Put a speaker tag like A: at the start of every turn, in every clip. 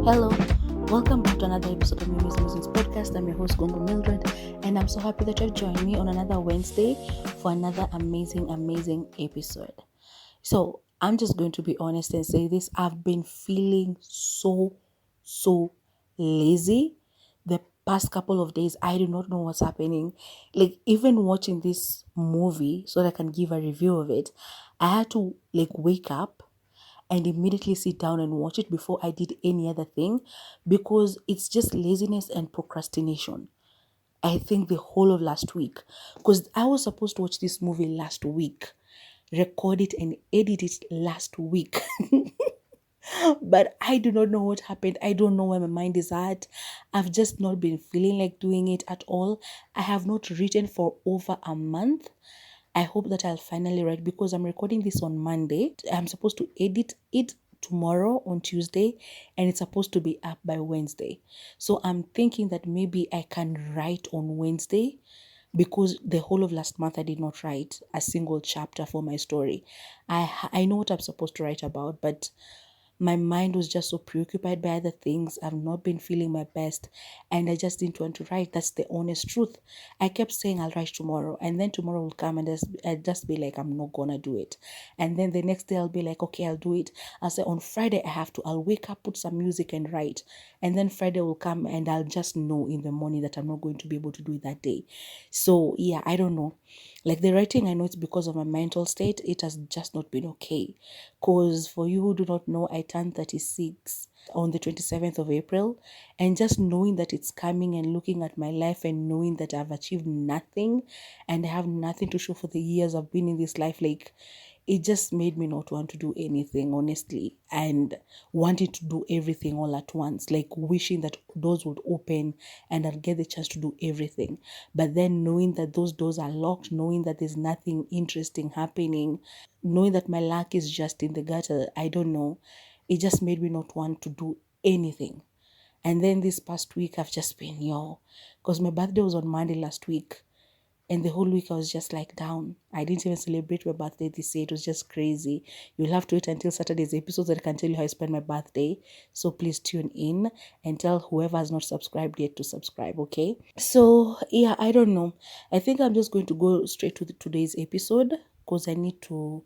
A: Hello, welcome back to another episode of Musings podcast. I'm your host Gongo Mildred, and I'm so happy that you've joined me on another Wednesday for another amazing episode. So I'm just going to be honest and say this: I've been feeling so lazy the past couple of days. I do not know what's happening. Like, even watching this movie so that I can give a review of it, I had to wake up and immediately sit down and watch it before I did any other thing, because it's just laziness and procrastination. I think the whole of last week, because I was supposed to watch this movie last week, record it and edit it last week. But I do not know what happened. I don't know where my mind is at. I've just not been feeling like doing it at all. I have not written for over a month. I hope that I'll finally write, because I'm recording this on Monday. I'm supposed to edit it tomorrow on Tuesday, and it's supposed to be up by Wednesday. So I'm thinking that maybe I can write on Wednesday, because the whole of last month I did not write a single chapter for my story. I know what I'm supposed to write about, but my mind was just so preoccupied by other things. I've not been feeling my best, and I just didn't want to write. That's the honest truth. I kept saying I'll write tomorrow, and then tomorrow will come, and I'd just be like, I'm not gonna do it. And then the next day I'll be like, okay, I'll do it. I'll say on Friday I have to. I'll wake up, put some music and write. And then Friday will come, and I'll just know in the morning that I'm not going to be able to do it that day. So yeah, I don't know. Like, the writing, I know it's because of my mental state. It has just not been okay. Because for you who do not know, I turned 36 on the 27th of April. And just knowing that it's coming and looking at my life and knowing that I've achieved nothing and I have nothing to show for the years I've been in this life, like, it just made me not want to do anything, honestly, and wanting to do everything all at once, like wishing that doors would open and I'd get the chance to do everything. But then knowing that those doors are locked, knowing that there's nothing interesting happening, knowing that my luck is just in the gutter, I don't know, it just made me not want to do anything. And then this past week, I've just been, because my birthday was on Monday last week. And the whole week I was just like down. I didn't even celebrate my birthday this year. It was just crazy. You'll have to wait until Saturday's episode that I can tell you how I spent my birthday. So please tune in and tell whoever has not subscribed yet to subscribe, okay? So yeah, I don't know. I think I'm just going to go straight to today's episode, because I need to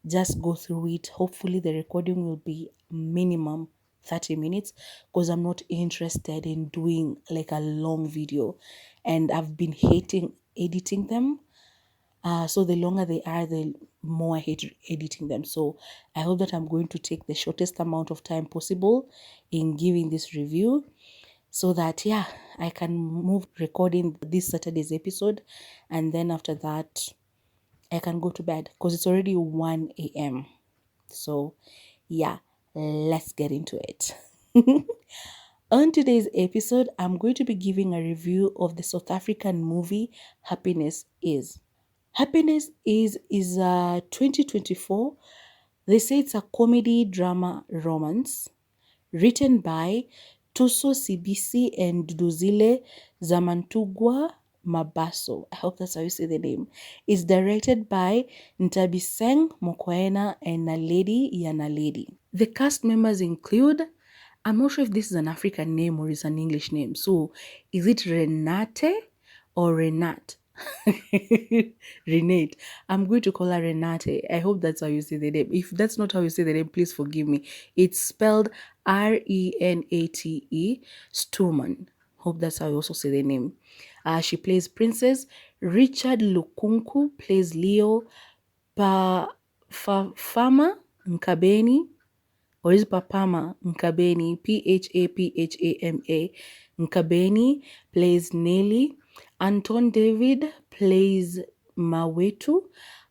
A: just go through it. Hopefully the recording will be minimum 30 minutes, because I'm not interested in doing like a long video, and I've been hating editing them. So the longer they are, the more I hate editing them. So I hope that I'm going to take the shortest amount of time possible in giving this review, so that I can move recording this Saturday's episode, and then after that I can go to bed, because it's already 1 a.m. So yeah, let's get into it. On today's episode, I'm going to be giving a review of the South African movie Happiness Is. Happiness is a 2024. They say it's a comedy drama romance written by Tuso Sibisi and Duduzile Zamantugwa Mabaso. I hope that's how you say the name. It's directed by Ntabiseng Mokoena and Naledi Yanaledi. The cast members include, I'm not sure if this is an African name or is an English name. So is it Renate or Renat? Renate. I'm going to call her Renate. I hope that's how you say the name. If that's not how you say the name, please forgive me. It's spelled Renate Sturman. Hope that's how you also say the name. She plays Princess. Richard Lukunku plays Leo. Fama Nkabeni, or is Papama Nkabeni, Phapama Nkabeni plays Nelly. Anton David plays Mawetu.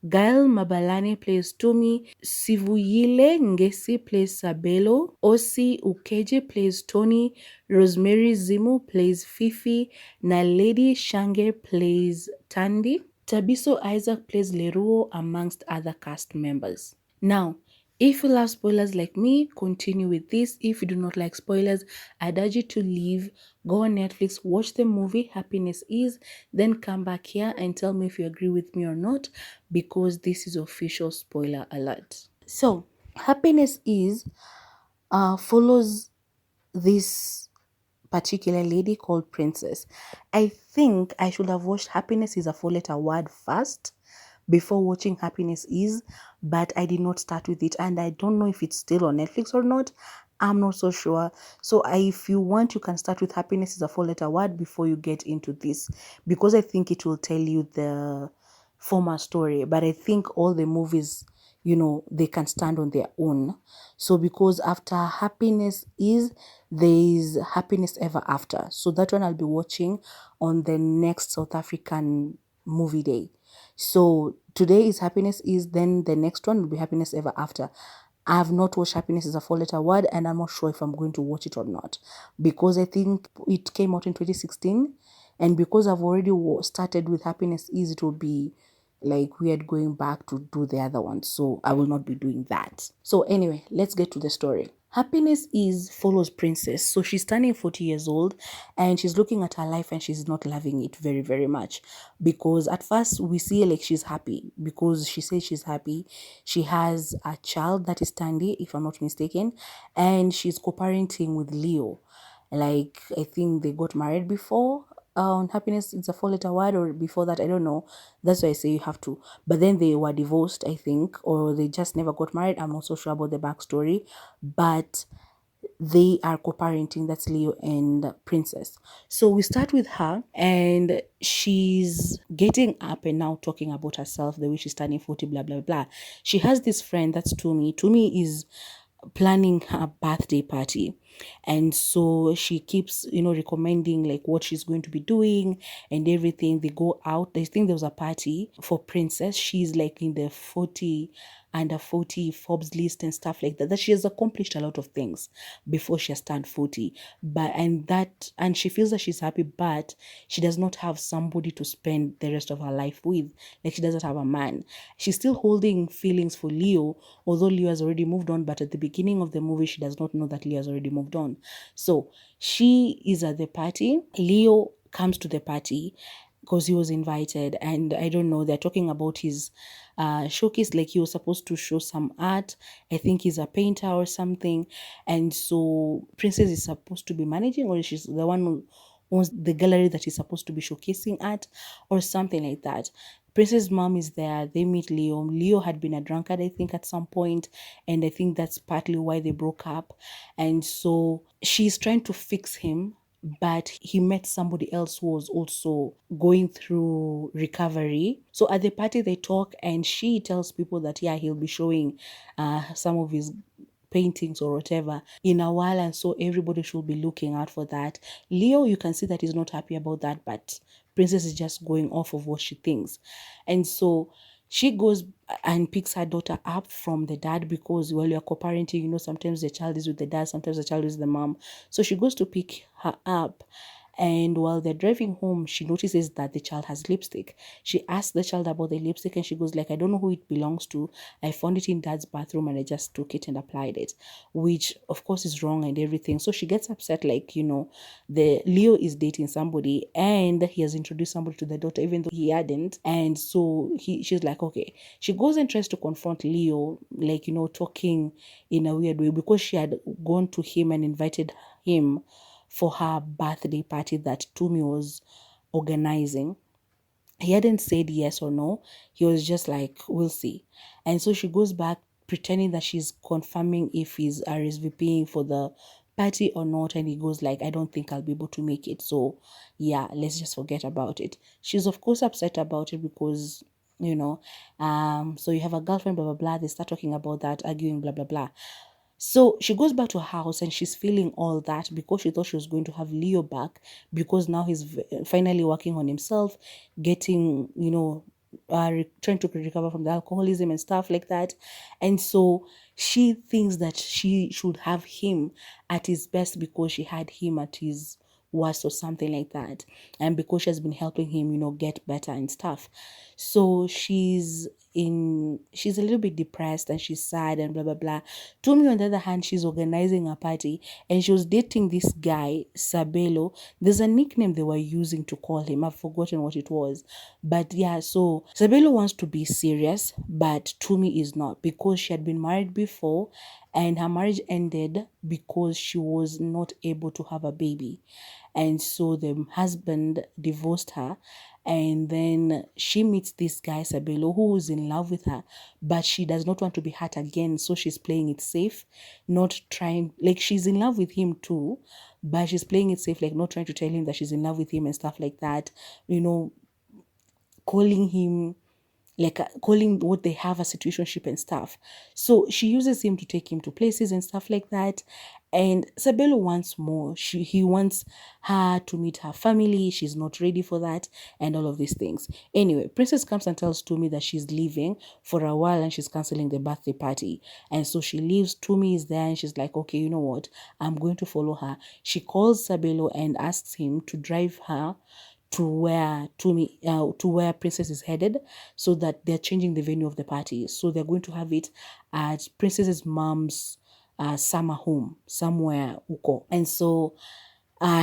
A: Gail Mabalane plays Tumi. Sivuyile Ngesi plays Sabelo. Osi Ukeje plays Tony. Rosemary Zimu plays Fifi. Naledi Shange plays Tandy. Tabiso Isaac plays Leruo, amongst other cast members. Now, if you love spoilers like me, continue with this. If you do not like spoilers, I'd urge you to leave, go on Netflix, watch the movie Happiness Is, then come back here and tell me if you agree with me or not, because this is official spoiler alert. So, Happiness Is follows this particular lady called Princess. I think I should have watched Happiness is a Four-Letter Word first before watching Happiness Is, but I did not start with it, and I don't know if it's still on Netflix or not. I'm not so sure. So if you want, you can start with Happiness is a Four-Letter Word before you get into this, because I think it will tell you the former story. But I think all the movies, they can stand on their own. So because after Happiness Is, there is Happiness Ever After. So that one I'll be watching on the next South African movie day. So today is Happiness Is, then the next one will be Happiness Ever After. I have not watched Happiness is a Four-Letter Word, and I'm not sure if I'm going to watch it or not, because I think it came out in 2016, and because I've already started with Happiness Is, it will be like weird going back to do the other one, so I will not be doing that. So anyway, let's get to the story. Happiness Is follows Princess. So she's turning 40 years old, and she's looking at her life and she's not loving it very, very much, because at first we see like she's happy because she says she's happy. She has a child that is Tandy, if I'm not mistaken, and she's co-parenting with Leo. Like, I think they got married before on Happiness It's a Four-Letter Word, or before that, I don't know. That's why I say you have to. But then they were divorced, I think, or they just never got married. I'm not so sure about the backstory, but they are co-parenting. That's Leo and Princess. So we start with her, and she's getting up and now talking about herself, the way she's turning 40, blah blah blah. She has this friend that's Tumi is planning her birthday party, and so she keeps recommending like what she's going to be doing and everything. They go out. I think there was a party for Princess. She's like in the 40 under 40 Forbes list and stuff like that she has accomplished a lot of things before she has turned 40, and she feels that she's happy, but she does not have somebody to spend the rest of her life with. Like, she doesn't have a man. She's still holding feelings for Leo, although Leo has already moved on, but at the beginning of the movie she does not know that Leo has already moved on. So she is at the party. Leo comes to the party because he was invited, and I don't know, they're talking about his showcase. Like, he was supposed to show some art. I think he's a painter or something, and so Princess is supposed to be managing, or she's the one who owns the gallery that he's supposed to be showcasing at, or something like that. Princess' mom is there. They meet Leo. Leo had been a drunkard, I think, at some point, and I think that's partly why they broke up. And so she's trying to fix him, but he met somebody else who was also going through recovery. So at the party they talk, and she tells people that he'll be showing some of his paintings or whatever in a while, and so everybody should be looking out for that. Leo, you can see that he's not happy about that, but Princess is just going off of what she thinks. And so she goes and picks her daughter up from the dad, because while you're co-parenting, sometimes the child is with the dad, sometimes the child is with the mom. So she goes to pick her up, and while they're driving home, she notices that the child has lipstick. She asks the child about the lipstick, and she goes like, I don't know who it belongs to. I found it in dad's bathroom and I just took it and applied it, which of course is wrong and everything. So she gets upset, like, the Leo is dating somebody and he has introduced somebody to the daughter, even though he hadn't. And so she's like, okay. She goes and tries to confront Leo, like, talking in a weird way, because she had gone to him and invited him for her birthday party that Tumi was organizing. He hadn't said yes or no. He was just like, we'll see. And so she goes back pretending that she's confirming if he's RSVPing for the party or not. And he goes like, I don't think I'll be able to make it. So yeah, let's just forget about it. She's of course upset about it because, so you have a girlfriend, blah, blah, blah. They start talking about that, arguing, blah, blah, blah. So she goes back to her house and she's feeling all that because she thought she was going to have Leo back, because now he's finally working on himself, getting, trying to recover from the alcoholism and stuff like that. And so she thinks that she should have him at his best because she had him at his worst or something like that. And because she has been helping him, get better and stuff. So she's a little bit depressed and she's sad and blah blah blah. Tumi, on the other hand, she's organizing a party and she was dating this guy, Sabelo. There's a nickname they were using to call him. I've forgotten what it was. But yeah, so Sabelo wants to be serious, but Tumi is not, because she had been married before and her marriage ended because she was not able to have a baby. And so the husband divorced her, and then she meets this guy Sabelo who is in love with her, but she does not want to be hurt again, so she's playing it safe, not trying, like, she's in love with him too, but she's playing it safe, like not trying to tell him that she's in love with him and stuff like that, calling him, like, calling what they have a situationship and stuff. So she uses him to take him to places and stuff like that. And Sabelo wants more. He wants her to meet her family. She's not ready for that and all of these things. Anyway, Princess comes and tells Tumi that she's leaving for a while and she's canceling the birthday party. And so she leaves. Tumi is there and she's like, okay, you know what? I'm going to follow her. She calls Sabelo and asks him to drive her to where Princess is headed, so that they're changing the venue of the party. So they're going to have it at Princess's mom's summer home somewhere Uko. And so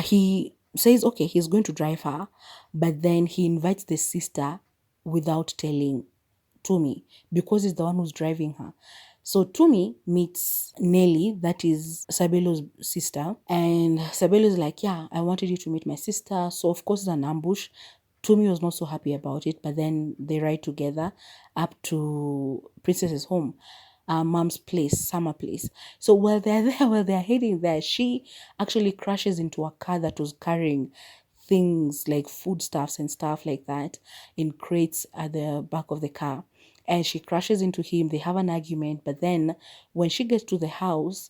A: he says, okay, he's going to drive her, but then he invites the sister without telling Tumi, because he's the one who's driving her. So Tumi meets Nelly, that is Sabelo's sister, and Sabelo is like, yeah, I wanted you to meet my sister. So of course it's an ambush. Tumi was not so happy about it, but then they ride together up to Princess's home, mom's place, summer place. So while they're there, while they're heading there, she actually crashes into a car that was carrying things like foodstuffs and stuff like that in crates at the back of the car. And she crashes into him. They have an argument, but then when she gets to the house,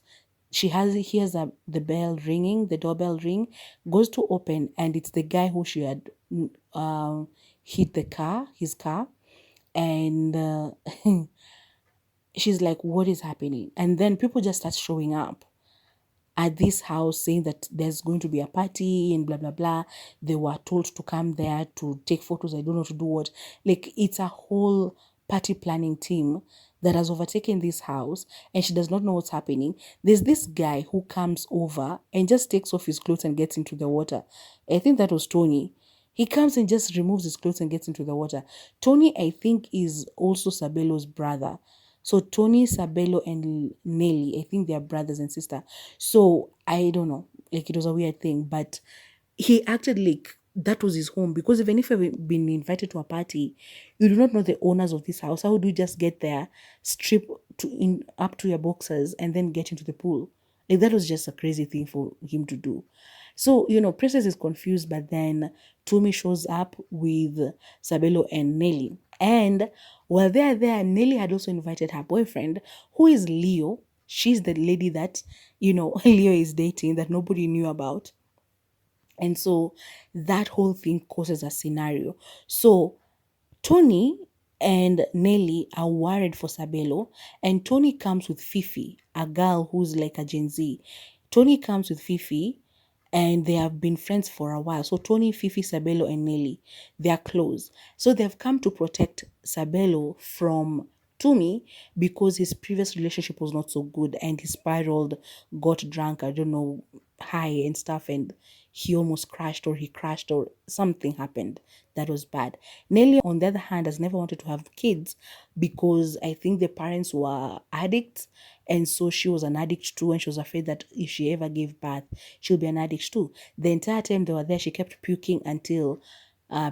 A: hears the bell ringing, the doorbell ring, goes to open, and it's the guy who she had hit his car, and she's like, what is happening? And then people just start showing up at this house saying that there's going to be a party and blah blah blah. They were told to come there to take photos. I don't know to do what. Like, it's a whole party planning team that has overtaken this house, and she does not know what's happening. There's this guy who comes over and just takes off his clothes and gets into the water. I think that was Tony. He comes and just removes his clothes and gets into the water. Tony, I think, is also Sabelo's brother. So Tony, Sabelo, and Nelly, I think they are brothers and sister. So I don't know, like, it was a weird thing, but he acted like that was his home, because even if you've been invited to a party, you do not know the owners of this house. How do you just get there, strip up to your boxers, and then get into the pool? Like, that was just a crazy thing for him to do. So, Princess is confused, but then Tumi shows up with Sabelo and Nelly. And while they're there, Nelly had also invited her boyfriend, who is Leo. She's the lady that, Leo is dating, that nobody knew about. And so that whole thing causes a scenario. So Tony and Nelly are worried for Sabelo, and Tony comes with Fifi, a girl who's like a Gen Z. Tony comes with Fifi, and they have been friends for a while. So Tony, Fifi, Sabelo, and Nelly, they are close. So they've come to protect Sabelo from Tumi, because his previous relationship was not so good and he spiraled, got drunk, I don't know, high and stuff, and he almost crashed, or he crashed, or something happened that was bad. Nelly, on the other hand, has never wanted to have kids because I think the parents were addicts, and so she was an addict too, and she was afraid that if she ever gave birth, she'll be an addict too. The entire time they were there, she kept puking until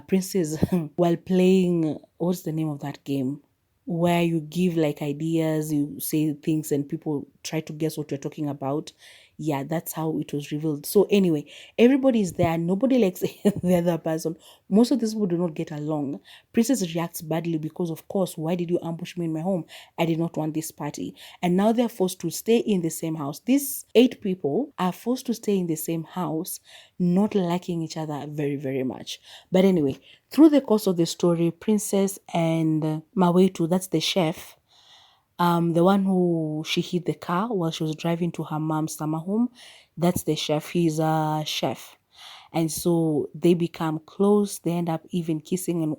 A: Princess, while playing, what's the name of that game? Where you give like ideas, you say things, and people try to guess what you're talking about. Yeah, that's how it was revealed. So anyway, everybody's there. Nobody likes the other person. Most of these people do not get along. Princess reacts badly because, of course, why did you ambush me in my home? I did not want this party. And now they're forced to stay in the same house. These 8 people are forced to stay in the same house, not liking each other very, very much. But anyway, through the course of the story, Princess and Mawetu, that's the chef, the one who she hit the car while she was driving to her mom's summer home, that's the chef. He's a chef. And so they become close. They end up even kissing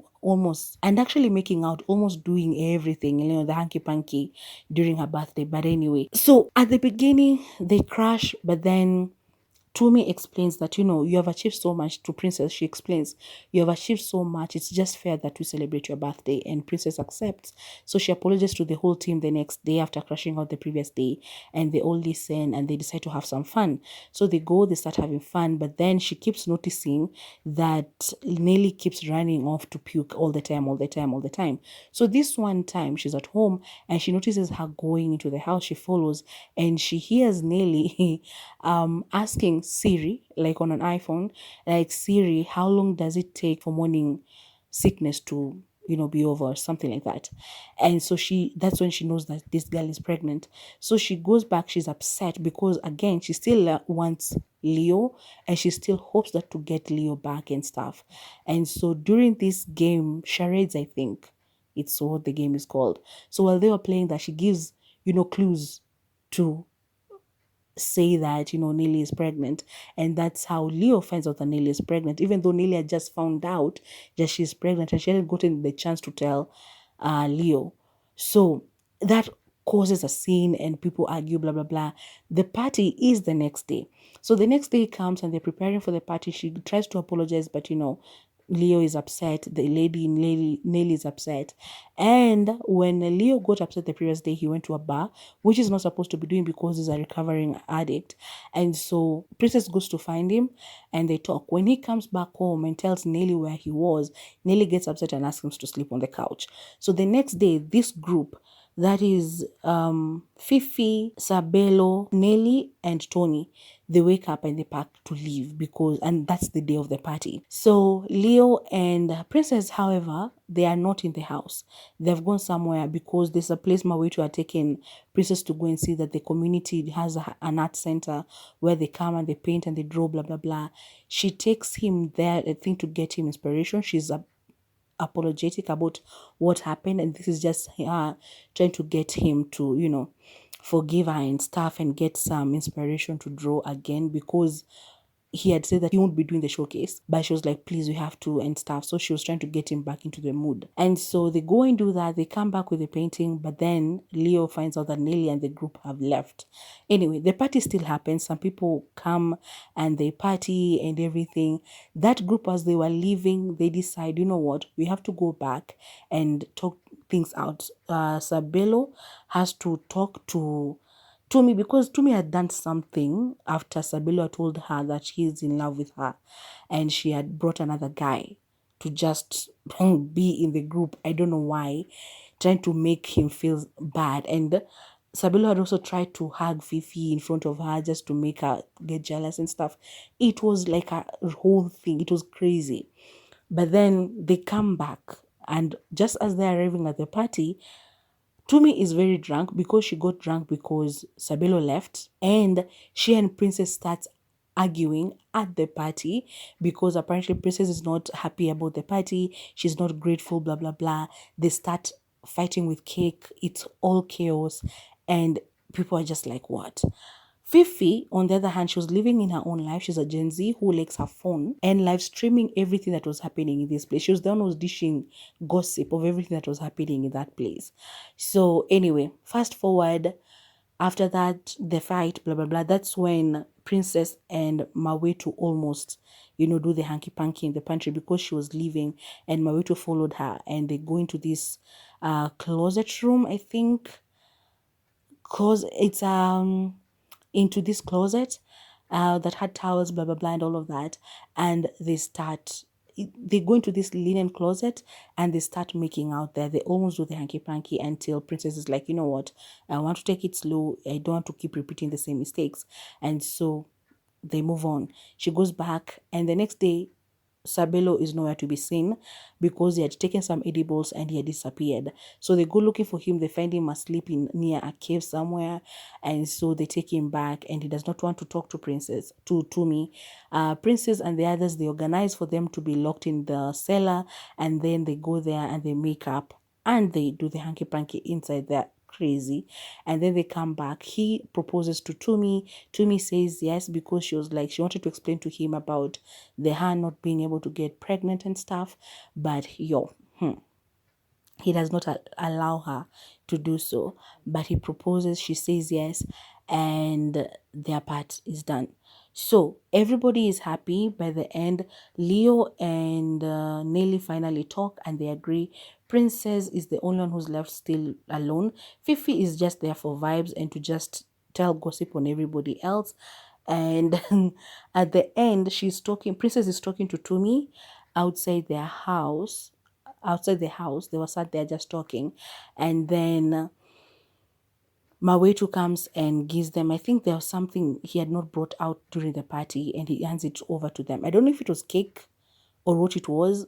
A: and actually making out, almost doing everything, the hanky panky during her birthday. But anyway, so at the beginning they crash, but then Tumi explains that, you have achieved so much to Princess. She explains, you have achieved so much. It's just fair that we celebrate your birthday. And Princess accepts. So she apologizes to the whole team the next day after crashing out the previous day. And they all listen and they decide to have some fun. So they start having fun. But then she keeps noticing that Nelly keeps running off to puke all the time. So this one time she's at home and she notices her going into the house. She follows and she hears Nelly asking Siri, like on an iPhone, like, Siri, how long does it take for morning sickness to be over, or something like that. And so that's when she knows that this girl is pregnant. So she goes back. She's upset because, again, she still wants Leo and she still hopes that to get Leo back and stuff. And so during this game, charades, I think it's what the game is called. So while they were playing that, she gives clues to say that Nelly is pregnant, and that's how Leo finds out that Nelly is pregnant, even though Nelly had just found out that she's pregnant and she hadn't gotten the chance to tell Leo. So that causes a scene and people argue, blah blah blah. The party is the next day. So the next day comes and they're preparing for the party. She tries to apologize, but Leo is upset. The lady Nelly is upset. And when Leo got upset the previous day, he went to a bar, which he's not supposed to be doing because he's a recovering addict. And so Princess goes to find him and they talk. When he comes back home and tells Nelly where he was, Nelly gets upset and asks him to sleep on the couch. So the next day, this group, that is Fifi, Sabelo, Nelly, and Tony, they wake up and they pack to leave and that's the day of the party. So Leo and Princess, however, they are not in the house. They've gone somewhere because there's a place Mawetu are taking Princess to go and see that the community has an art center where they come and they paint and they draw, blah, blah, blah. She takes him there, I think, to get him inspiration. She's apologetic about what happened, and this is just her trying to get him to forgive her and stuff and get some inspiration to draw again, because he had said that he won't be doing the showcase, but she was like, please, we have to and stuff. So she was trying to get him back into the mood. And so they go and do that. They come back with the painting, but then Leo finds out that Nelly and the group have left. Anyway, the party still happens. Some people come and they party and everything. That group, as they were leaving, they decide, you know what, we have to go back and talk things out. Sabelo has to talk to Tumi, because Tumi had done something after Sabelo told her that he's in love with her, and she had brought another guy to just be in the group. I don't know why, trying to make him feel bad. And Sabelo had also tried to hug Fifi in front of her just to make her get jealous and stuff. It was like a whole thing. It was crazy. But then they come back, and just as they're arriving at the party, Tumi is very drunk because she got drunk because Sabelo left, and she and Princess start arguing at the party because apparently Princess is not happy about the party. She's not grateful, blah, blah, blah. They start fighting with cake. It's all chaos, and people are just like, what? Fifi, on the other hand, she was living in her own life. She's a Gen Z who likes her phone and live streaming everything that was happening in this place. She was the one who was dishing gossip of everything that was happening in that place. So anyway, fast forward, after that, the fight, blah, blah, blah. That's when Princess and Mawetu almost, do the hanky-panky in the pantry because she was leaving, and Mawetu followed her, and they go into this closet room, I think. Cause it's into this closet that had towels, blah, blah, blah, and all of that. And they go into this linen closet and they start making out there. They almost do the hanky-panky until Princess is like, you know what, I want to take it slow. I don't want to keep repeating the same mistakes. And so they move on. She goes back, and the next day, Sabelo is nowhere to be seen because he had taken some edibles and he had disappeared. So they go looking for him. They find him asleep near a cave somewhere, and so they take him back, and he does not want to talk to Tumi. Princess and the others, they organize for them to be locked in the cellar, and then they go there and they make up and they do the hanky-panky inside the crazy. And then they come back. He proposes to Tumi. Tumi says yes because she was like, she wanted to explain to him about the her not being able to get pregnant and stuff. But he does not allow her to do so. But he proposes, she says yes, and their part is done. So everybody is happy. By the end, Leo and Nelly finally talk and they agree. Princess is the only one who's left still alone. Fifi is just there for vibes and to just tell gossip on everybody else. And at the end, Princess is talking to Tumi outside their house. Outside the house, they were sat there just talking. And then Mawetu comes and gives them, I think there was something he had not brought out during the party, and he hands it over to them. I don't know if it was cake or what it was.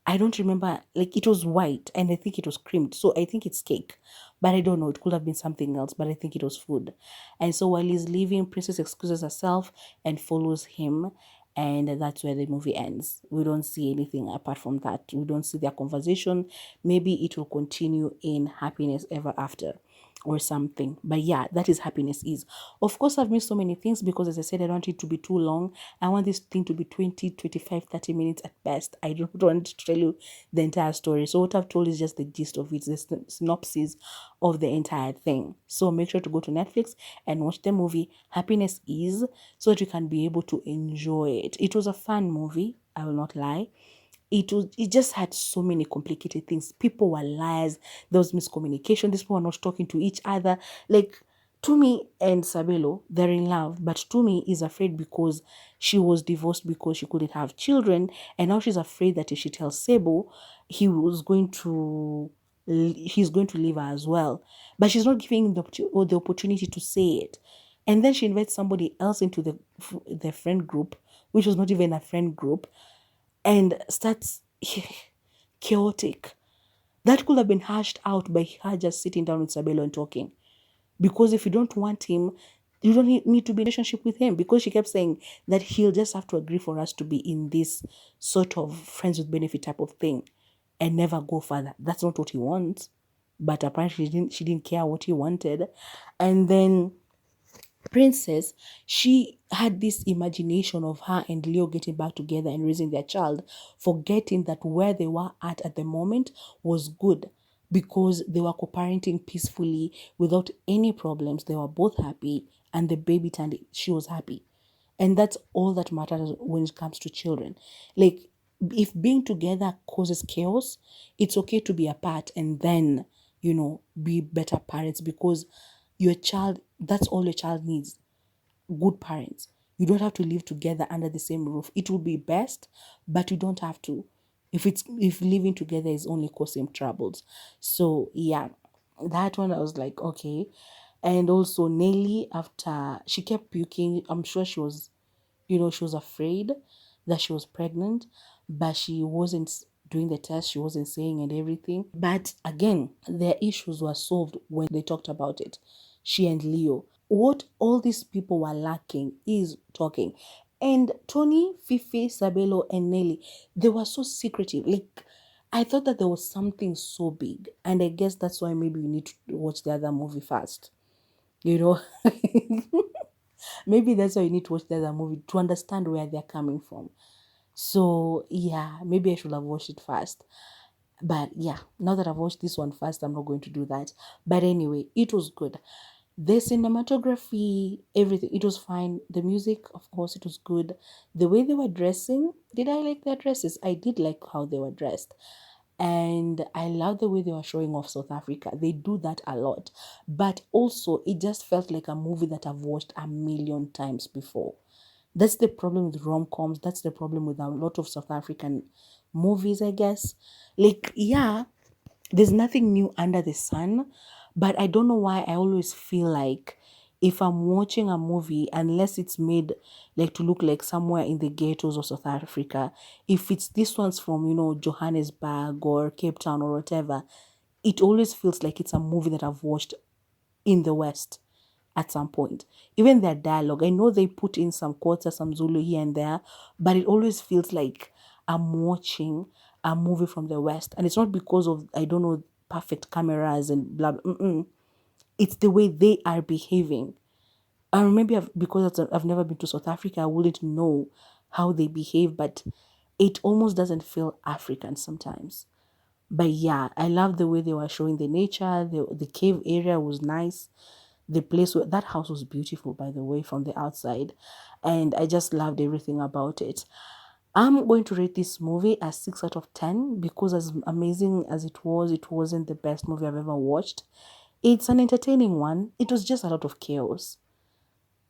A: I don't remember. Like, it was white and I think it was creamed. So I think it's cake. But I don't know. It could have been something else, but I think it was food. And so while he's leaving, Princess excuses herself and follows him. And that's where the movie ends. We don't see anything apart from that. We don't see their conversation. Maybe it will continue in Happiness Ever After or something. But yeah, that is Happiness Is. Of course, I've missed so many things because, as I said, I don't want it to be too long. I want this thing to be 20, 25, 30 minutes at best. I don't want to tell you the entire story. So what I've told is just the gist of it, the synopsis of the entire thing. So make sure to go to Netflix and watch the movie Happiness Is so that you can be able to enjoy it. It was a fun movie, I will not lie. It just had so many complicated things. People were liars. There was miscommunication. These people were not talking to each other. Like, Tumi and Sabelo, they're in love, but Tumi is afraid because she was divorced because she couldn't have children, and now she's afraid that if she tells Sebo, he's going to leave her as well. But she's not giving him the opportunity to say it. And then she invites somebody else into the friend group, which was not even a friend group, and starts chaotic. That could have been hashed out by her just sitting down with Sabelo and talking. Because if you don't want him, you don't need to be in a relationship with him, because she kept saying that he'll just have to agree for us to be in this sort of friends with benefit type of thing and never go further. That's not what he wants. But apparently she didn't care what he wanted. And then Princess, she had this imagination of her and Leo getting back together and raising their child, forgetting that where they were at the moment was good because they were co-parenting peacefully without any problems. They were both happy and the baby she was happy. And that's all that matters when it comes to children. Like, if being together causes chaos, it's okay to be apart and then, be better parents, because your child, that's all your child needs. Good parents. You don't have to live together under the same roof. It will be best, but you don't have to. If living together is only causing troubles. So yeah, that one I was like, okay. And also Nelly, after she kept puking, I'm sure she was, she was afraid that she was pregnant, but she wasn't doing the test, she wasn't saying and everything. But again, their issues were solved when they talked about it, she and Leo. What all these people were lacking is talking. And Tony, Fifi, Sabelo, and Nelly, they were so secretive. Like, I thought that there was something so big. And I guess that's why maybe you need to watch the other movie first. Maybe that's why you need to watch the other movie to understand where they're coming from. So yeah, maybe I should have watched it first. But yeah, now that I've watched this one first, I'm not going to do that. But anyway, it was good. The cinematography, everything, it was fine. The music, of course, it was good. The way they were dressing, did I like their dresses? I did like how they were dressed. And I love the way they were showing off South Africa. They do that a lot. But also, it just felt like a movie that I've watched a million times before. That's the problem with rom-coms. That's the problem with a lot of South African movies, I guess. Like, yeah, there's nothing new under the sun, but I don't know why I always feel like if I'm watching a movie, unless it's made like to look like somewhere in the ghettos of South Africa, if it's this one's from, Johannesburg or Cape Town or whatever, it always feels like it's a movie that I've watched in the West at some point. Even their dialogue, I know they put in some Xhosa, some Zulu here and there, but it always feels like I'm watching a movie from the West. And it's not because of, I don't know, perfect cameras and blah, blah. It's the way they are behaving. And maybe because I've never been to South Africa, I wouldn't know how they behave, but it almost doesn't feel African sometimes. But yeah, I love the way they were showing the nature. The cave area was nice. The place that house was beautiful, by the way, from the outside, and I just loved everything about it. I'm going to rate this movie as 6 out of 10 because, as amazing as it wasn't the best movie I've ever watched. It's an entertaining one. It was just a lot of chaos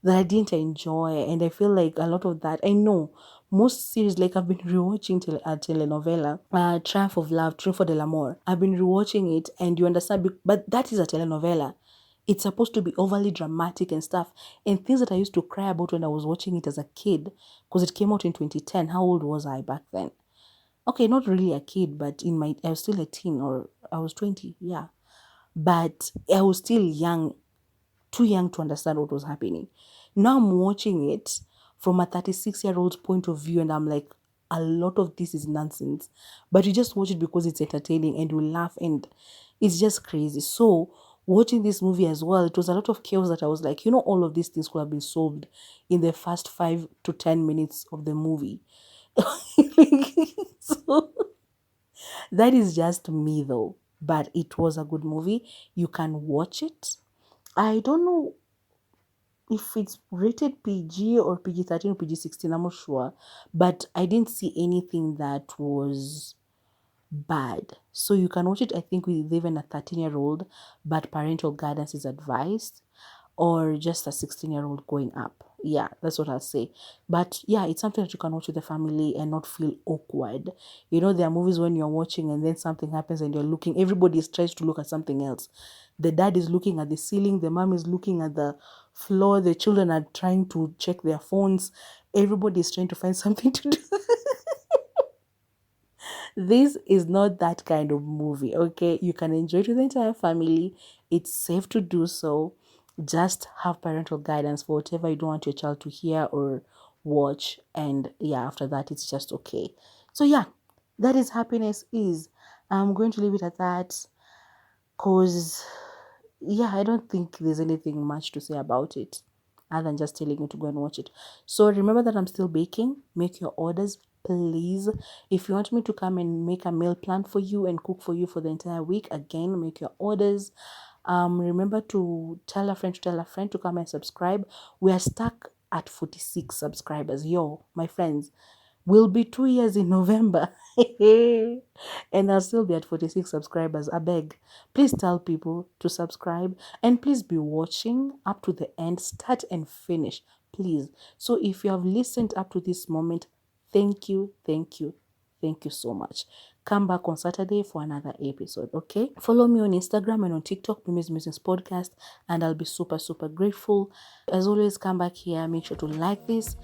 A: that I didn't enjoy, and I feel like a lot of that. I know most series, like I've been rewatching a telenovela, Triumph of Love, Triunfo del Amor. I've been rewatching it, and you understand, but that is a telenovela. It's supposed to be overly dramatic and stuff, and things that I used to cry about when I was watching it as a kid, because it came out in 2010. How old was I back then? Okay, not really a kid, but I was still a teen, or I was 20, yeah. But I was still young, too young to understand what was happening. Now I'm watching it from a 36-year-old's point of view, and I'm like, a lot of this is nonsense. But you just watch it because it's entertaining and you laugh, and it's just crazy. So, watching this movie as well, it was a lot of chaos that I was like, all of these things could have been solved in the first 5 to 10 minutes of the movie. So, that is just me though. But it was a good movie. You can watch it. I don't know if it's rated PG or PG-13 or PG-16, I'm not sure. But I didn't see anything that was bad. So you can watch it, I think, with even a 13-year-old, but parental guidance is advised, or just a 16-year-old going up. Yeah, that's what I'll say. But yeah, it's something that you can watch with the family and not feel awkward. There are movies when you're watching and then something happens and you're looking, everybody tries to look at something else. The dad is looking at the ceiling, the mom is looking at the floor, the children are trying to check their phones. Everybody is trying to find something to do. This is not that kind of movie, okay? You can enjoy it with the entire family. It's safe to do so. Just have parental guidance for whatever you don't want your child to hear or watch. And yeah, after that, it's just okay. So yeah, that is Happiness Is. I'm going to leave it at that because, yeah, I don't think there's anything much to say about it other than just telling you to go and watch it. So remember that I'm still baking. Make your orders, please. If you want me to come and make a meal plan for you and cook for you for the entire week, again, make your orders. Remember to tell a friend to come and subscribe. We are stuck at 46 subscribers. Yo, my friends, we'll be 2 years in November. And I'll still be at 46 subscribers. I beg. Please tell people to subscribe. And please be watching up to the end. Start and finish. Please. So if you have listened up to this moment, thank you, thank you, thank you so much. Come back on Saturday for another episode, okay? Follow me on Instagram and on TikTok, Mimi's Musings Podcast, and I'll be super, super grateful. As always, come back here. Make sure to like this,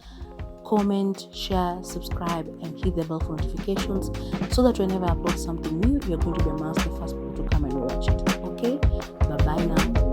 A: comment, share, subscribe, and hit the bell for notifications so that whenever I upload something new, you're going to be amongst the first people to come and watch it, okay? Bye-bye now.